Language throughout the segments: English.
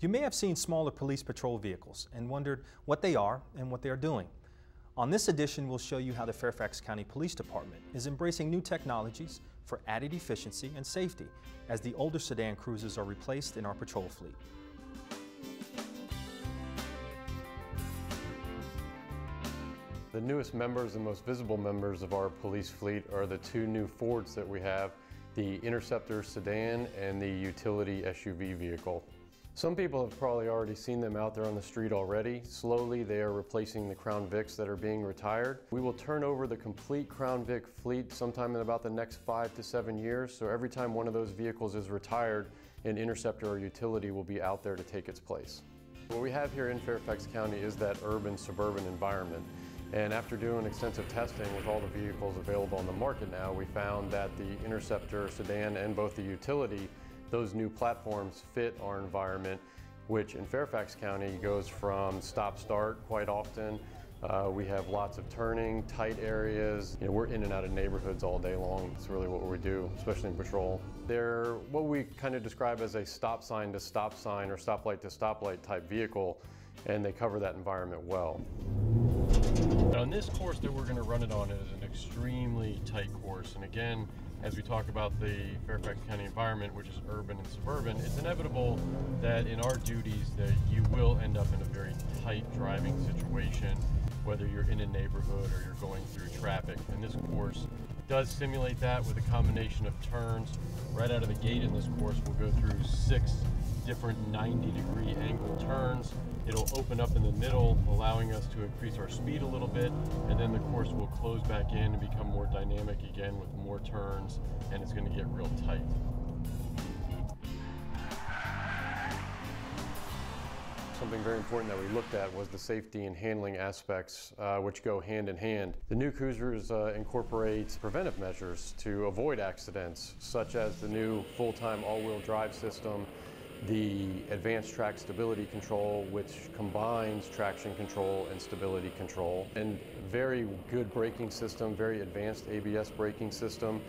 You may have seen smaller police patrol vehicles and wondered what they are and what they are doing. On this edition, we'll show you how the Fairfax County Police Department is embracing new technologies for added efficiency and safety as the older sedan cruisers are replaced in our patrol fleet. The newest members and most visible members of our police fleet are the two new Fords that we have, the Interceptor sedan and the utility SUV vehicle. Some people have probably already seen them out there on the street already. Slowly they are replacing the Crown Vics that are being retired. We will turn over the complete Crown Vic fleet sometime in about the next 5 to 7 years. So every time one of those vehicles is retired, an Interceptor or utility will be out there to take its place. What we have here in Fairfax County is that urban-suburban environment. And after doing extensive testing with all the vehicles available on the market now, we found that the Interceptor sedan and both the utility, those new platforms fit our environment, which in Fairfax County goes from stop-start quite often. We have lots of turning, tight areas. You know, we're in and out of neighborhoods all day long. It's really what we do, especially in patrol. They're what we kind of describe as a stop sign to stop sign or stoplight to stoplight type vehicle, and they cover that environment well. On this course that we're going to run it on is an extremely tight course, and again, as we talk about the Fairfax County environment, which is urban and suburban, it's inevitable that in our duties that you will end up in a very tight driving situation, whether you're in a neighborhood or you're going through traffic. And this course does simulate that with a combination of turns. Right out of the gate in this course, we'll go through 6 different 90-degree angle turns. It'll open up in the middle, allowing us to increase our speed a little bit, and then the course will close back in and become more dynamic again with more turns, and it's going to get real tight. Something very important that we looked at was the safety and handling aspects, which go hand in hand. The new cruisers incorporate preventive measures to avoid accidents, such as the new full-time all-wheel drive system, the advanced track stability control, which combines traction control and stability control, and very good braking system, very advanced ABS braking system.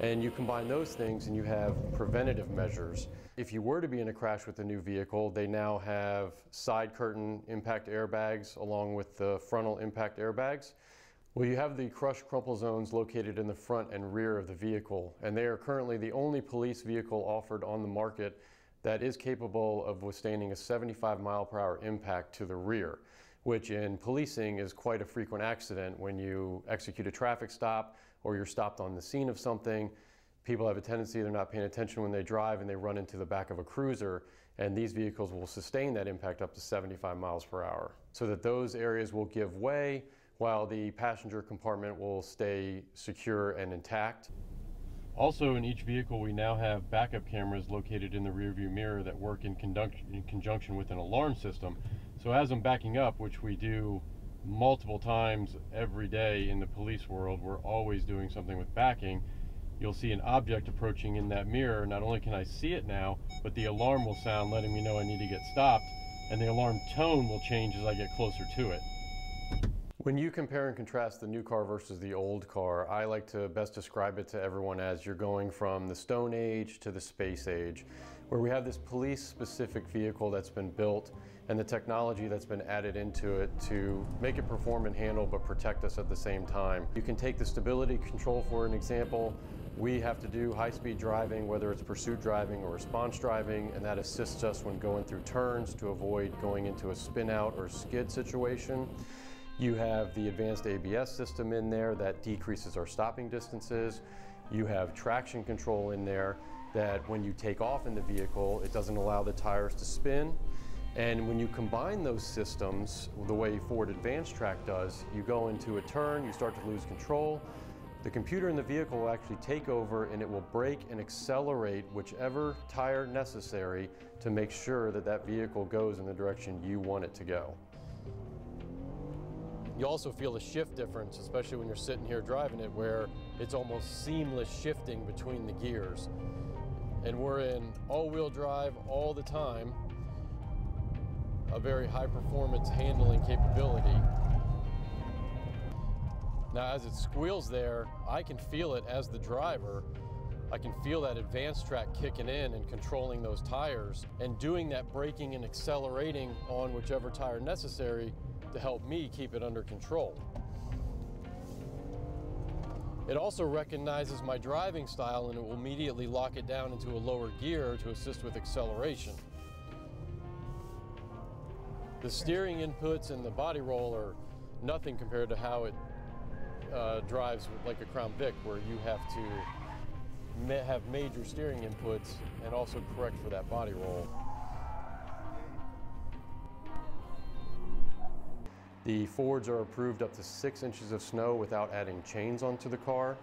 And you combine those things and you have preventative measures. If you were to be in a crash with a new vehicle, they now have side curtain impact airbags along with the frontal impact airbags. Well, you have the crush crumple zones located in the front and rear of the vehicle, and they are currently the only police vehicle offered on the market that is capable of withstanding a 75-mile-per-hour impact to the rear, which in policing is quite a frequent accident. When you execute a traffic stop or you're stopped on the scene of something, people have a tendency, they're not paying attention when they drive and they run into the back of a cruiser, and these vehicles will sustain that impact up to 75 miles per hour. So that those areas will give way while the passenger compartment will stay secure and intact. Also, in each vehicle, we now have backup cameras located in the rearview mirror that work in conjunction with an alarm system. So as I'm backing up, which we do multiple times every day in the police world, we're always doing something with backing. You'll see an object approaching in that mirror. Not only can I see it now, but the alarm will sound letting me know I need to get stopped, and the alarm tone will change as I get closer to it. When you compare and contrast the new car versus the old car, I like to best describe it to everyone as you're going from the Stone Age to the Space Age, where we have this police-specific vehicle that's been built and the technology that's been added into it to make it perform and handle but protect us at the same time. You can take the stability control for an example. We have to do high-speed driving, whether it's pursuit driving or response driving, and that assists us when going through turns to avoid going into a spin-out or skid situation. You have the advanced ABS system in there that decreases our stopping distances. You have traction control in there that when you take off in the vehicle, it doesn't allow the tires to spin. And when you combine those systems, the way Ford Advanced Track does, you go into a turn, you start to lose control. The computer in the vehicle will actually take over and it will brake and accelerate whichever tire necessary to make sure that that vehicle goes in the direction you want it to go. You also feel the shift difference, especially when you're sitting here driving it, where it's almost seamless shifting between the gears. And we're in all-wheel drive all the time, a very high-performance handling capability. Now, as it squeals there, I can feel it as the driver. I can feel that advanced track kicking in and controlling those tires and doing that braking and accelerating on whichever tire necessary to help me keep it under control. It also recognizes my driving style and it will immediately lock it down into a lower gear to assist with acceleration. The steering inputs and the body roll are nothing compared to how it drives like a Crown Vic, where you have to have major steering inputs and also correct for that body roll. The Fords are approved up to 6 inches of snow without adding chains onto the car,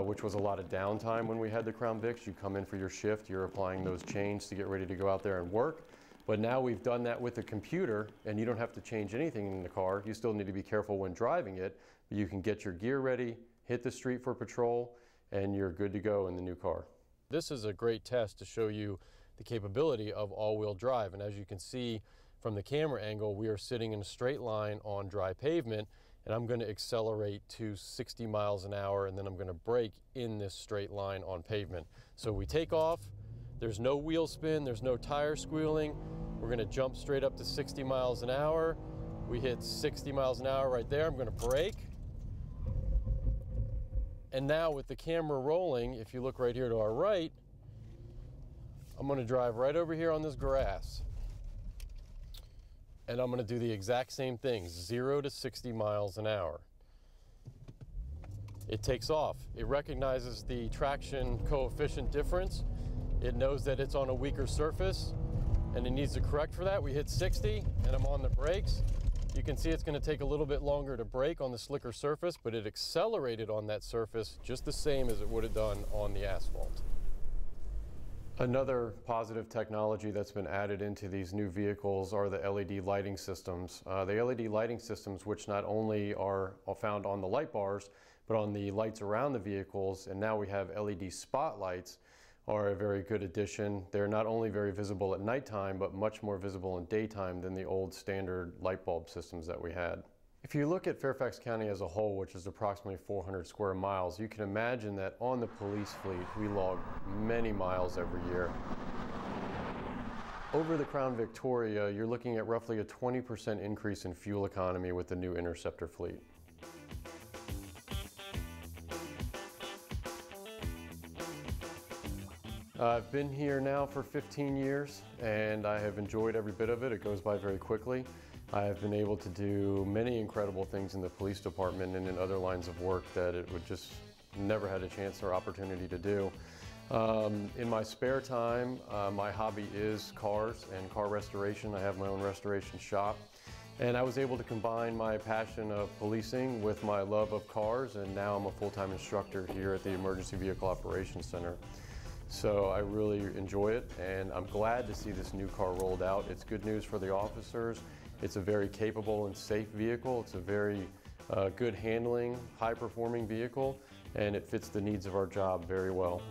which was a lot of downtime when we had the Crown Vics. You come in for your shift, you're applying those chains to get ready to go out there and work. But now we've done that with the computer, and you don't have to change anything in the car. You still need to be careful when driving it, but you can get your gear ready, hit the street for patrol, and you're good to go in the new car. This is a great test to show you the capability of all-wheel drive, and as you can see from the camera angle, we are sitting in a straight line on dry pavement, and I'm going to accelerate to 60 miles an hour, and then I'm going to brake in this straight line on pavement. So we take off, there's no wheel spin, there's no tire squealing. We're going to jump straight up to 60 miles an hour. We hit 60 miles an hour right there. I'm going to brake. And now with the camera rolling, if you look right here to our right, I'm going to drive right over here on this grass. And I'm going to do the exact same thing, 0 to 60 miles an hour. It takes off. It recognizes the traction coefficient difference. It knows that it's on a weaker surface and it needs to correct for that. We hit 60 and I'm on the brakes. You can see it's going to take a little bit longer to brake on the slicker surface, but it accelerated on that surface just the same as it would have done on the asphalt. Another positive technology that's been added into these new vehicles are the LED lighting systems. The LED lighting systems, which not only are found on the light bars, but on the lights around the vehicles, and now we have LED spotlights, are a very good addition. They're not only very visible at nighttime, but much more visible in daytime than the old standard light bulb systems that we had. If you look at Fairfax County as a whole, which is approximately 400 square miles, you can imagine that on the police fleet, we log many miles every year. Over the Crown Victoria, you're looking at roughly a 20% increase in fuel economy with the new Interceptor fleet. I've been here now for 15 years and I have enjoyed every bit of it. It goes by very quickly. I have been able to do many incredible things in the police department and in other lines of work that it would just never had a chance or opportunity to do. In my spare time, my hobby is cars and car restoration. I have my own restoration shop. And I was able to combine my passion of policing with my love of cars, and now I'm a full-time instructor here at the Emergency Vehicle Operations Center. So I really enjoy it, and I'm glad to see this new car rolled out. It's good news for the officers. It's a very capable and safe vehicle. It's a very good handling, high-performing vehicle, and it fits the needs of our job very well.